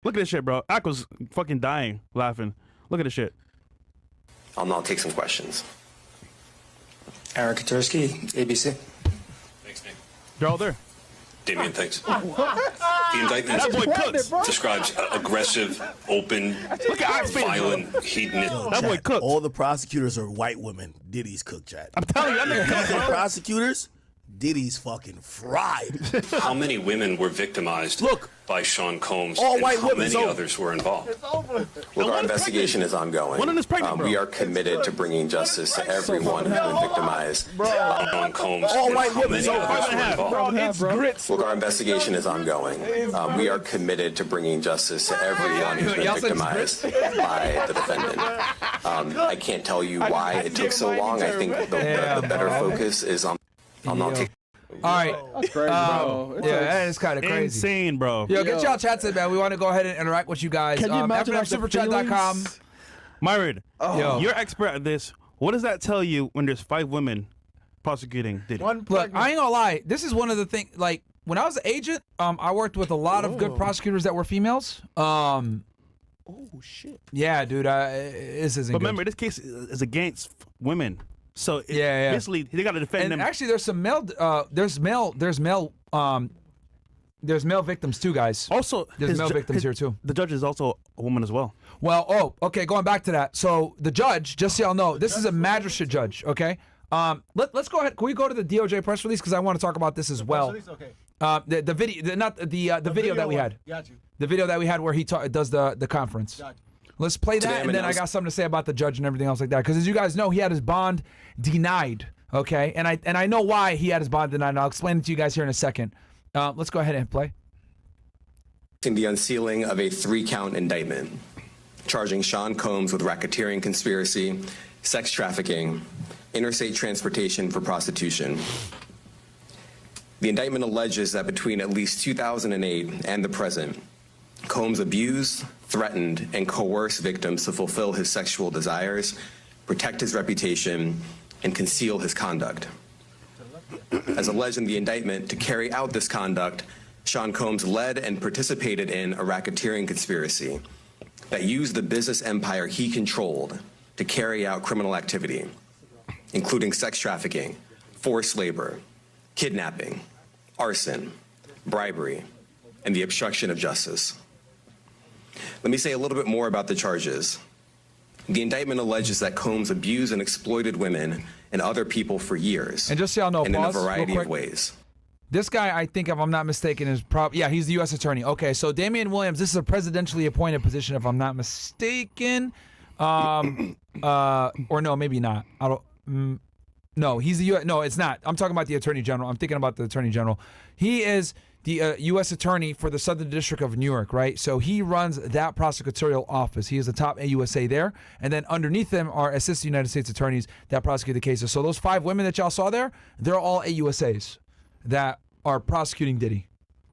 Look at this shit, bro. Ak was fucking dying laughing. Look at this shit. I'll now take some questions. Aaron Katursky, ABC. Thanks, Nick. They're all there. Damien, thanks. The indictment That boy cooks. describes aggressive, open, Look at Ak's face, bro. violent, hedonist. That boy cooked. All the prosecutors are white women. Diddy's cook, chat. I'm telling you, that nigga cooked, The bro. prosecutors, Diddy's fucking fried. How many women were victimized Look. by Sean Combs, All and white how women, many so- others were involved? Look, our investigation is ongoing. One of them is pregnant, bro. We are committed to bringing justice to everyone who's been victimized. Sean Combs, All and white how women, many so others were involved? It's grits. Look, our investigation is ongoing. We are committed to bringing justice to everyone who's been victimized by the defendant. I can't tell you why it took so long. I think the better focus is on not taking. All right. That's crazy, bro. Yeah, that is kind of crazy. Insane, bro. Yo, get y'all chats in, man. We want to go ahead and interact with you guys. Can you imagine superchat.com. Myrid, Yo. you're expert at this. What does that tell you when there's 5 women prosecuting Diddy? Look, I ain't gonna lie. This is one of the things. Like when I was an agent, I worked with a lot of good prosecutors that were females. Oh, shit. Yeah, dude. This isn't. But good. remember, this case is against women. So Yeah. basically, they got to defend And them. actually, there's some male. There's male victims too, guys. Also, There's male victims here, too. The judge is also a woman as well. Well, okay, going back to that. So the judge, just so y'all know, this is a magistrate judge, okay? Let's go ahead. Can we go to the DOJ press release because I want to talk about this as well. Okay. The video, not the video that we had. Got you. The video that we had where he does the conference. Got you. Let's play Today that, I'm and then I announcing- got something to say about the judge and everything else like that. Because as you guys know, he had his bond denied. Okay, and I know why he had his bond denied. And I'll explain it to you guys here in a second. Let's go ahead and play. The unsealing of a 3-count indictment charging Sean Combs with racketeering conspiracy, sex trafficking, interstate transportation for prostitution. The indictment alleges that between at least 2008 and the present, Combs abused, threatened, and coerced victims to fulfill his sexual desires, protect his reputation, and conceal his conduct. As alleged in the indictment, to carry out this conduct, Sean Combs led and participated in a racketeering conspiracy that used the business empire he controlled to carry out criminal activity, including sex trafficking, forced labor, kidnapping, arson, bribery, and the obstruction of justice. Let me say a little bit more about the charges. The indictment alleges that Combs abused and exploited women and other people for years, And just so y'all know, and in a pause, real variety quick. of ways. This guy, I think, if I'm not mistaken, is yeah, he's the U.S. attorney. Okay, so Damian Williams, this is a presidentially appointed position, if I'm not mistaken. Or no, maybe not. I don't. No, he's the U.S. No, it's not. I'm talking about the attorney general. I'm thinking about the attorney general. He is the U.S. attorney for the Southern District of New York, right? So he runs that prosecutorial office. He is the top AUSA there. And then underneath him are assistant United States attorneys that prosecute the cases. So those 5 women that y'all saw there, they're all AUSAs that are prosecuting Diddy.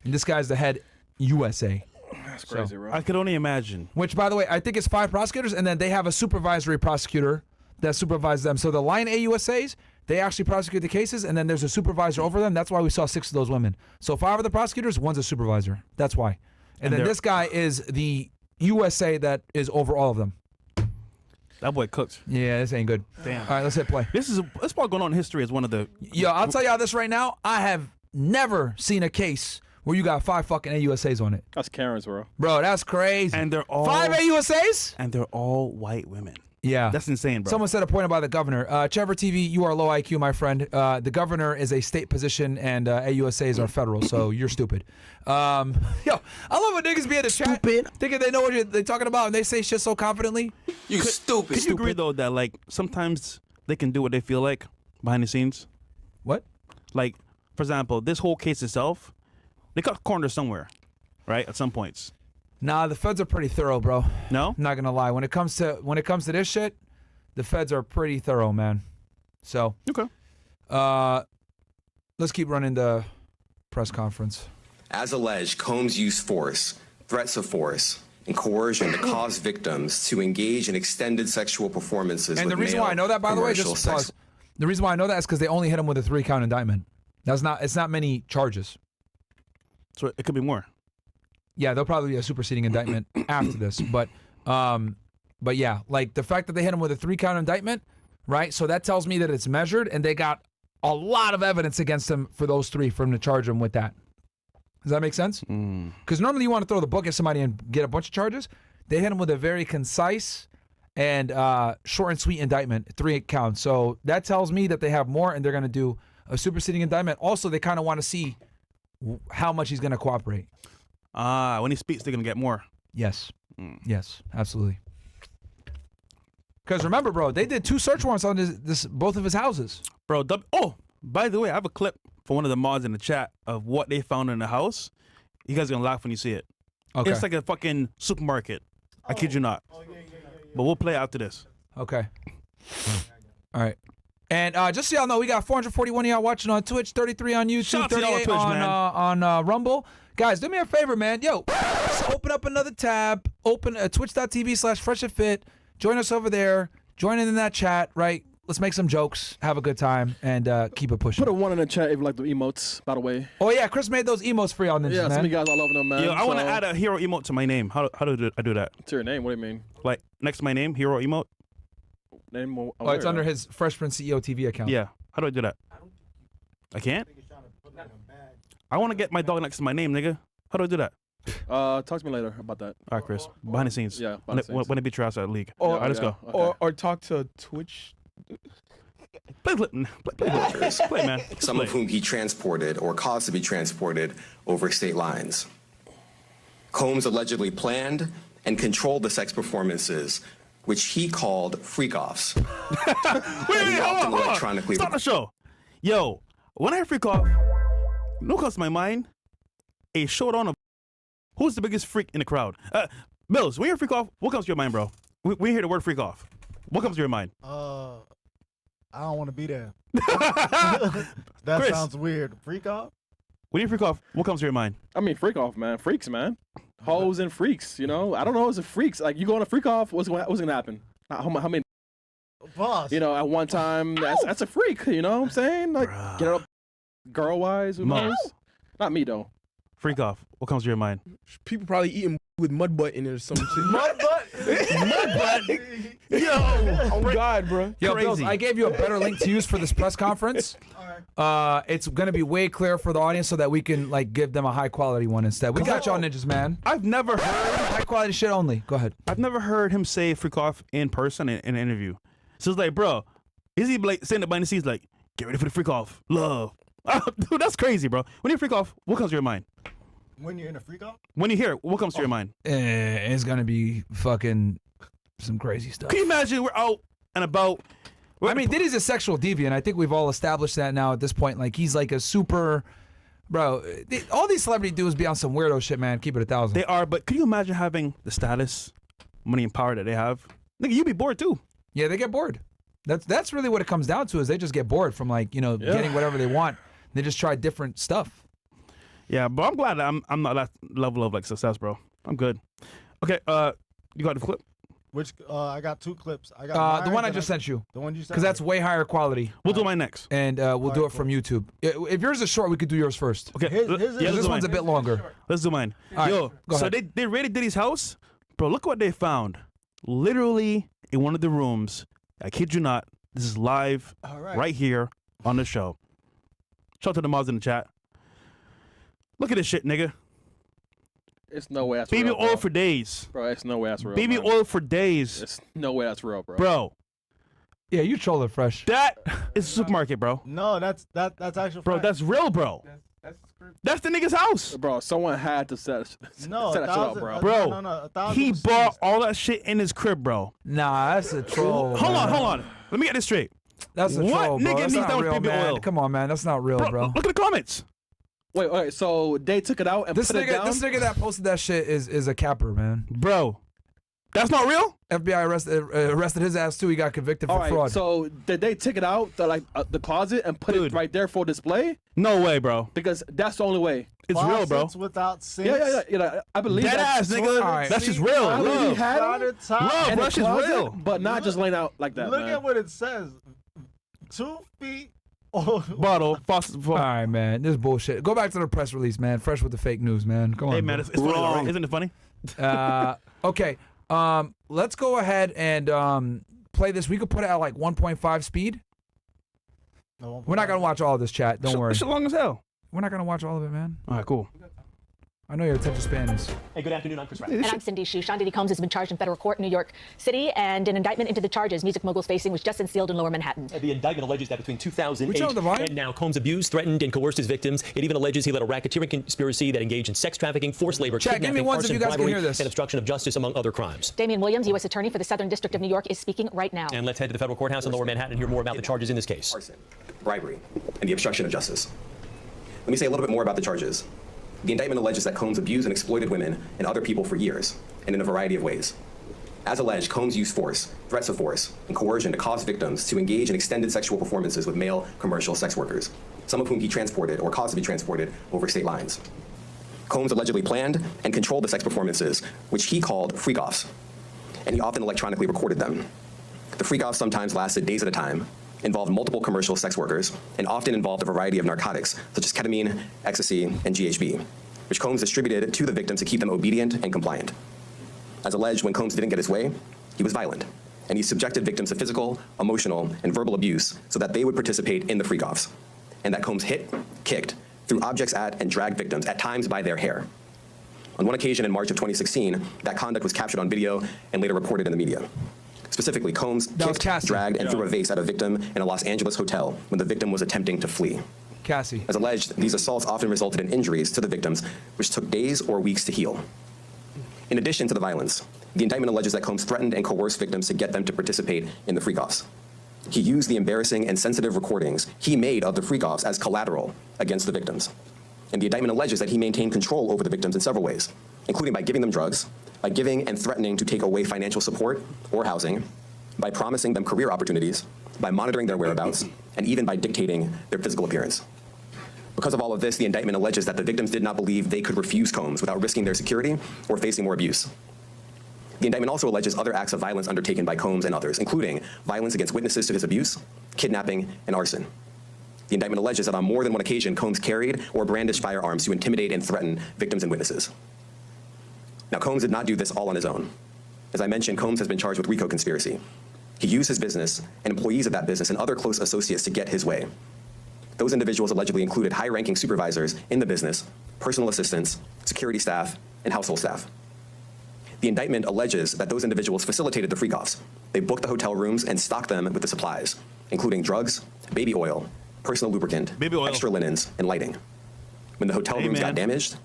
And this guy's the head USA. That's crazy, bro. I could only imagine. Which, by the way, I think it's 5 prosecutors, and then they have a supervisory prosecutor that supervises them. So the line AUSAs, they actually prosecute the cases, and then there's a supervisor over them. That's why we saw 6 of those women. So 5 of the prosecutors, 1's a supervisor. That's why. And then this guy is the USA that is over all of them. That boy cooked. Yeah, this ain't good. Damn. All right, let's hit play. This part going on in history as one of the. Yo, I'll tell y'all this right now. I have never seen a case where you got 5 fucking AUSAs on it. That's Karen's, bro. Bro, that's crazy. And they're all 5 AUSAs? And they're all white women. Yeah. That's insane, bro. Someone said a point about the governor. Trevor TV, you are low IQ, my friend. The governor is a state position, and AUSAs are federal, so you're stupid. Yo, I love when niggas be in the chat thinking they know what they're talking about, and they say shit so confidently. You stupid. Can you agree, though, that, like, sometimes they can do what they feel like behind the scenes? What? Like, for example, this whole case itself, they cut corners somewhere, right, at some points. Nah, the feds are pretty thorough, bro. No? I'm not gonna lie. When it comes to this shit, the feds are pretty thorough, man. So Okay. Let's keep running the press conference. As alleged, Combs used force, threats of force, and coercion to cause victims to engage in extended sexual performances. And with the reason male why I know that, by the way, commercial just sex. pause. The reason why I know that is because they only hit him with a 3-count indictment. It's not many charges. So it could be more. yeah, there'll probably be a superseding indictment after this. But yeah, like the fact that they hit him with a 3-count indictment, right? So that tells me that it's measured, and they got a lot of evidence against him for those 3 for him to charge him with that. Does that make sense? Because normally you want to throw the book at somebody and get a bunch of charges. They hit him with a very concise and short and sweet indictment, 3 counts. So that tells me that they have more, and they're going to do a superseding indictment. Also, they kind of want to see how much he's going to cooperate. When he speaks, they're going to get more. Yes. Yes, absolutely. Because remember, bro, they did 2 search warrants on both of his houses. Bro, oh, by the way, I have a clip for one of the mods in the chat of what they found in the house. You guys are going to laugh when you see it. Okay. It's like a fucking supermarket. I kid you not. But we'll play after this. Okay. All right. And just so y'all know, we got 441 of y'all watching on Twitch, 33 on YouTube, Shout out to y'all on 38 Twitch, on Rumble. Guys, do me a favor, man. Yo, just open up another tab. Open twitch.tv/freshandfit. Join us over there. Join in that chat, right? Let's make some jokes, have a good time, and keep it pushing. Put a 1 in the chat if you like the emotes, by the way. Oh, yeah, Chris made those emotes for y'all, ninjas, Yeah, man. some of you guys all over them, man. Yo, I want to So- add a hero emote to my name. How do I do that? To your name, what do you mean? Like, next to my name, hero emote? Name, Oh, it's under his Freshman CEO TV account. Yeah. How do I do that? I can't? I want to get my dog next to my name, nigga. How do I do that? Talk to me later about that. All right, Chris. Behind the scenes. Yeah, behind the scenes. When it beat your ass out of the league. Oh, All right, let's go. Okay. Or talk to Twitch. Play clip. Play, man. Some of whom he transported or caused to be transported over state lines. Combs allegedly planned and controlled the sex performances, which he called freak-offs. Wait, hold on. Electronically. Stop the show. Yo, when I hear freak off, you know what comes to my mind? A showdown of who's the biggest freak in the crowd. Mills, when you hear freak off, what comes to your mind, bro? We hear the word freak off. What comes to your mind? I don't want to be there. That Chris. sounds weird. Freak off? When you freak off, what comes to your mind? I mean, freak off, man. Freaks, man. Hoes and freaks, you know? I don't know, it's a freaks. Like, you go on a freak off, what's going to happen? How many, Boss. you know, at one time, that's a freak, you know what I'm saying? Like, get up girl-wise, who knows? Not me, though. Freak off. What comes to your mind? People probably eating with mud butt in it or some shit. Mud butt? Mud butt? Yo. Oh, God, bro. Yo, Crazy. Bills, I gave you a better link to use for this press conference. It's gonna be way clearer for the audience so that we can like give them a high quality one instead. We got y'all ninjas, man. I've never heard High quality shit only. Go ahead. him say freak off in person in an interview. So it's like, bro, is he like saying it behind the scenes like, get ready for the freak off, love? Dude, that's crazy, bro. When you freak off, what comes to your mind? When you're in a freak off? When you hear it, what comes to your mind? It's gonna be fucking some crazy stuff. Can you imagine we're out and about? I mean, Diddy's a sexual deviant. I think we've all established that now at this point. Like, he's like a super, bro. All these celebrity dudes be on some weirdo shit, man. Keep it 1,000. They are, but can you imagine having the status, money, and power that they have? Nigga, you'd be bored too. Yeah, they get bored. That's really what it comes down to. Is they just get bored from like getting whatever they want. They just try different stuff. Yeah, but I'm glad that I'm not that level of like success, bro. I'm good. Okay, you got the clip? Which, I got 2 clips. I got The mine, one I then just sent you, The one you sent because that's way higher quality. We'll do mine next. And we'll do it from YouTube. If yours is short, we could do yours first. Okay, His let's is- do This one's a mine. bit longer. Let's do mine. All right, Yo, go so ahead. they raided Diddy's house, bro. Look what they found. Literally in one of the rooms. I kid you not. This is live, All right. right here on the show. Shout out to the mods in the chat. Look at this shit, nigga. It's no way that's Baby real, oil bro. for days. Bro, it's no way that's real, Baby man. oil for days, It's no way that's real, bro. bro. Yeah, you troll it fresh. That is a supermarket, bro. No, that's actual Bro, fact. that's real, bro. That's the nigga's house. Bro, someone had to set No, that shit up, 1,000 bro. Bro, no, 1,000 He was bought seized. all that shit in his crib, bro. Nah, that's a troll. Hold man. on. Let me get this straight. That's a What troll, bro. nigga That's needs not that with real, baby man. oil? Come on, man. That's not real, bro. Look at the comments. Wait, so they took it out and This put it down? nigga that posted that shit is a capper, man. Bro, that's not real? FBI arrested his ass too. He got convicted for All right, fraud. so did they take it out, the closet, and put Dude. it right there for display? No way, bro. Because that's the only way. It's real, bro. Faucets without sinks. Yeah. I believe Dead that. ass, nigga. All right. That's just real. I believe he Love. had it Counter top. Love, in bro. the That shit's closet, real. but not just laying out like that, Look man. at what it says. 2 feet bottle. All right, man. This is bullshit. Go back to the press release, man. Fresh with the fake news, man. Come on. Hey, man, it's funny, though, right? Isn't it funny? Okay. Let's go ahead and play this. We could put it at like 1.5 speed. No, We're not gonna watch all of this, chat. Don't worry. It's long as hell. We're not gonna watch all of it, man. All right, cool. I know your attention span is. Hey, good afternoon. I'm Chris Rapp. And I'm Cindy Shu. Sean Diddy Combs has been charged in federal court in New York City, and an indictment into the charges music mogul's facing was just unsealed in Lower Manhattan. The indictment alleges that between 2008 turn up the volume? and now, Combs abused, threatened, and coerced his victims. It even alleges he led a racketeering conspiracy that engaged in sex trafficking, forced labor, Chat, give me kidnapping, ones if arson, you guys can bribery, hear this. and obstruction of justice, among other crimes. Damian Williams, U.S. Attorney for the Southern District of New York, is speaking right now. And let's head to the federal courthouse in Lower Manhattan and hear more about the charges in this case. Arson, bribery, and the obstruction of justice. Let me say a little bit more about the charges. The indictment alleges that Combs abused and exploited women and other people for years, and in a variety of ways. As alleged, Combs used force, threats of force, and coercion to cause victims to engage in extended sexual performances with male commercial sex workers, some of whom he transported or caused to be transported over state lines. Combs allegedly planned and controlled the sex performances, which he called freak-offs, and he often electronically recorded them. The freak-offs sometimes lasted days at a time, involved multiple commercial sex workers, and often involved a variety of narcotics, such as ketamine, ecstasy, and GHB, which Combs distributed to the victims to keep them obedient and compliant. As alleged, when Combs didn't get his way, he was violent, and he subjected victims to physical, emotional, and verbal abuse so that they would participate in the freak-offs, and that Combs hit, kicked, threw objects at, and dragged victims, at times by their hair. On one occasion in March of 2016, that conduct was captured on video and later reported in the media. Specifically, Combs kicked, dragged, and threw a vase at a victim in a Los Angeles hotel when the victim was attempting to flee. Cassie. As alleged, these assaults often resulted in injuries to the victims, which took days or weeks to heal. In addition to the violence, the indictment alleges that Combs threatened and coerced victims to get them to participate in the freak-offs. He used the embarrassing and sensitive recordings he made of the freak-offs as collateral against the victims. And the indictment alleges that he maintained control over the victims in several ways, including by giving them drugs, by giving and threatening to take away financial support or housing, by promising them career opportunities, by monitoring their whereabouts, and even by dictating their physical appearance. Because of all of this, the indictment alleges that the victims did not believe they could refuse Combs without risking their security or facing more abuse. The indictment also alleges other acts of violence undertaken by Combs and others, including violence against witnesses to his abuse, kidnapping, and arson. The indictment alleges that on more than one occasion, Combs carried or brandished firearms to intimidate and threaten victims and witnesses. Now, Combs did not do this all on his own. As I mentioned, Combs has been charged with RICO conspiracy. He used his business and employees of that business and other close associates to get his way. Those individuals allegedly included high-ranking supervisors in the business, personal assistants, security staff, and household staff. The indictment alleges that those individuals facilitated the freak-offs. They booked the hotel rooms and stocked them with the supplies, including drugs, baby oil, personal lubricant, extra linens, and lighting. When the hotel rooms got damaged,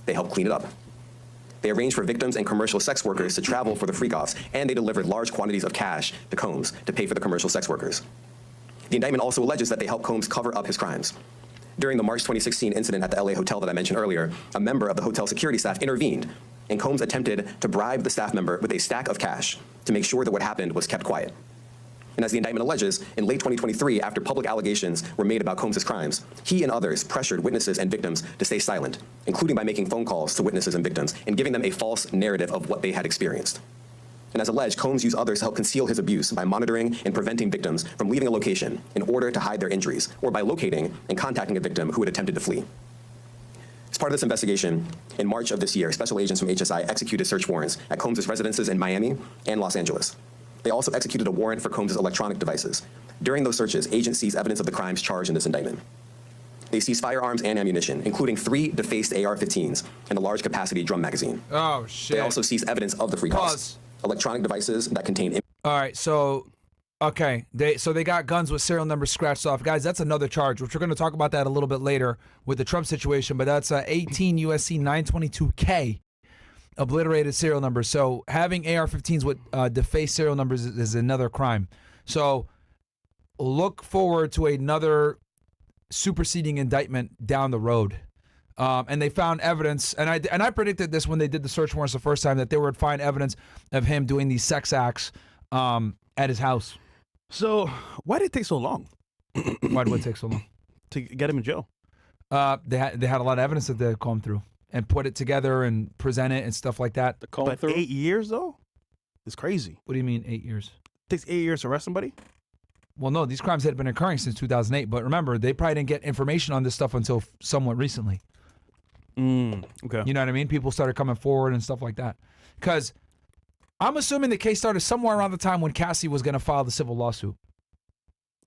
they helped clean it up. They arranged for victims and commercial sex workers to travel for the freak-offs, and they delivered large quantities of cash to Combs to pay for the commercial sex workers. The indictment also alleges that they helped Combs cover up his crimes. During the March 2016 incident at the LA hotel that I mentioned earlier, a member of the hotel security staff intervened, and Combs attempted to bribe the staff member with a stack of cash to make sure that what happened was kept quiet. And as the indictment alleges, in late 2023, after public allegations were made about Combs' crimes, he and others pressured witnesses and victims to stay silent, including by making phone calls to witnesses and victims and giving them a false narrative of what they had experienced. And as alleged, Combs used others to help conceal his abuse by monitoring and preventing victims from leaving a location in order to hide their injuries, or by locating and contacting a victim who had attempted to flee. As part of this investigation, in March of this year, special agents from HSI executed search warrants at Combs' residences in Miami and Los Angeles. They also executed a warrant for Combs' electronic devices. During those searches, agents seized evidence of the crimes charged in this indictment. They seized firearms and ammunition, including 3 defaced AR-15s and a large-capacity drum magazine. Oh, shit. They also seized evidence of the freak-offs, electronic devices that contain... All right, so, okay. They got guns with serial numbers scratched off. Guys, that's another charge, which we're going to talk about that a little bit later with the Trump situation, but that's 18 USC 922K. Obliterated serial numbers. So having AR-15s with defaced serial numbers is another crime. So look forward to another superseding indictment down the road. And they found evidence, and I predicted this when they did the search warrants the first time, that they would find evidence of him doing these sex acts at his house. So why did it take so long? Why did it take so long? To get him in jail. They had a lot of evidence that they combed through and put it together and present it and stuff like that. But 8 years though? It's crazy. What do you mean 8 years? It takes 8 years to arrest somebody? Well, no, these crimes had been occurring since 2008. But remember, they probably didn't get information on this stuff until somewhat recently. Okay. You know what I mean? People started coming forward and stuff like that. Because I'm assuming the case started somewhere around the time when Cassie was going to file the civil lawsuit.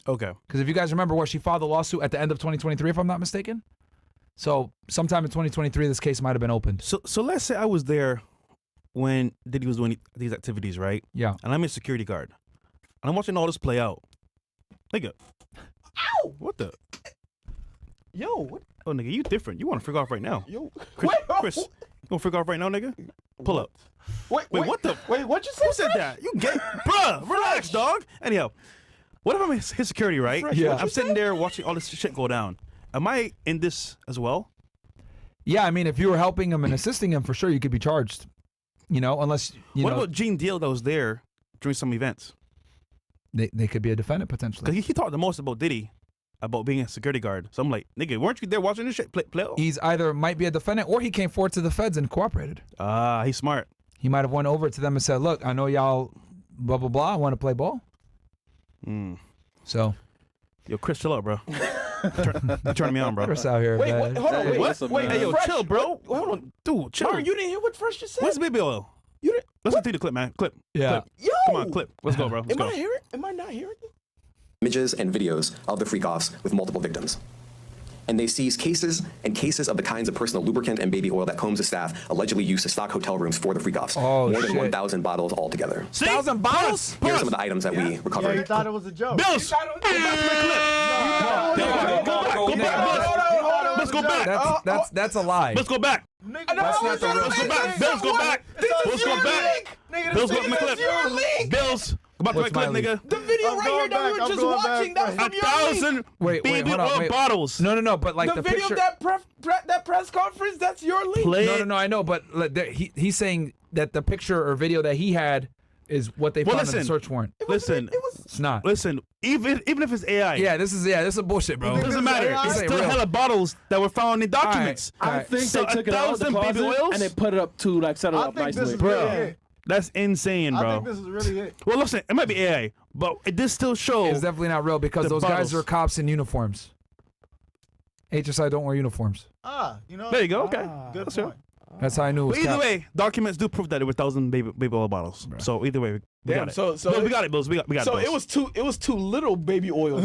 Okay. Because if you guys remember, she filed the lawsuit at the end of 2023, if I'm not mistaken. So sometime in 2023, this case might have been opened. So let's say I was there when Diddy was doing these activities, right? Yeah. And I'm a security guard. And I'm watching all this play out. Nigga. Ow! What the? Yo, what? Oh, nigga, you different. You want to freak off right now. Yo, Chris, you gonna freak off right now, nigga? Pull up. Wait, what the? Wait, what you say? Who said that? You gay? Bruh, relax, dog. Anyhow, what if I'm his security, right? Fresh, Yeah. I'm sitting there watching all this shit go down. Am I in this as well? Yeah, I mean, if you were helping him and assisting him, for sure, you could be charged. You know, unless, you What know, about Gene Deal that was there during some events? they could be a defendant potentially. Because he talked the most about Diddy, about being a security guard. So I'm like, nigga, weren't you there watching this shit play out? He's either might be a defendant or he came forward to the feds and cooperated. Ah, he's smart. He might have went over to them and said, look, I know y'all blah, blah, blah. I want to play ball. So. Yo, Chris, chill out, bro. You're turning me on, bro. Chris out here, Wait, man. hold on, wait, Hey, yo, Fresh, chill, bro. Hold on, Dude, chill. Mario, you didn't hear what Fresh just said? What's baby oil? You didn't? Let's continue the clip, man. Clip. Yeah. Clip. Yo, Come on, clip. Let's go, bro. Let's Am go. I hearing? Am I not hearing it? Images and videos of the freak-offs with multiple victims. And they seized cases and cases of the kinds of personal lubricant and baby oil that Combs' staff allegedly used to stock hotel rooms for the freak-offs. Oh, More than shit. 1,000 bottles altogether. 1,000 bottles? Here are some of the items that we Yeah, you recovered. thought it was a joke. Bills! Go back to my clip. Let's go back. That's a lie. Let's go back. That's not the real Let's go shit. back. Bills, go back. Bills, go back. Bills, go back to my clip. Bills, go back to my What's my clip, leak? nigga. The video I'm right going here that back, we were I'm just going watching, back. that's from your link. 1,000 Wait, baby hold on, oil wait. bottles. No, but like The the video picture. of that press conference, that's your link. Play it. No, I know, but he's saying that the picture or video that he had is what they Well, found in the listen. search warrant. Listen, It's not. listen. Even if it's AI, Yeah, this is a bullshit, bro. it doesn't matter. AI? It's This ain't still real. hella bottles that were found in documents. All I right. think So they took it out of the 1,000 baby closet oils? and they put it up to like set it I up think this nicely. is really it. That's insane, I bro. think this is really it. Well, listen, it might be AI, but it does still show. It's definitely not real because The those bottles. guys are cops in uniforms. HSI don't wear uniforms. You know. There you go. Okay. Good That's point. That's how I knew it was But either cap. way, documents do prove that there were 1,000 baby oil bottles. So either way, we Damn, got it. so Bills, we got it, Bills. We got it. So Bills. it was too little baby oils.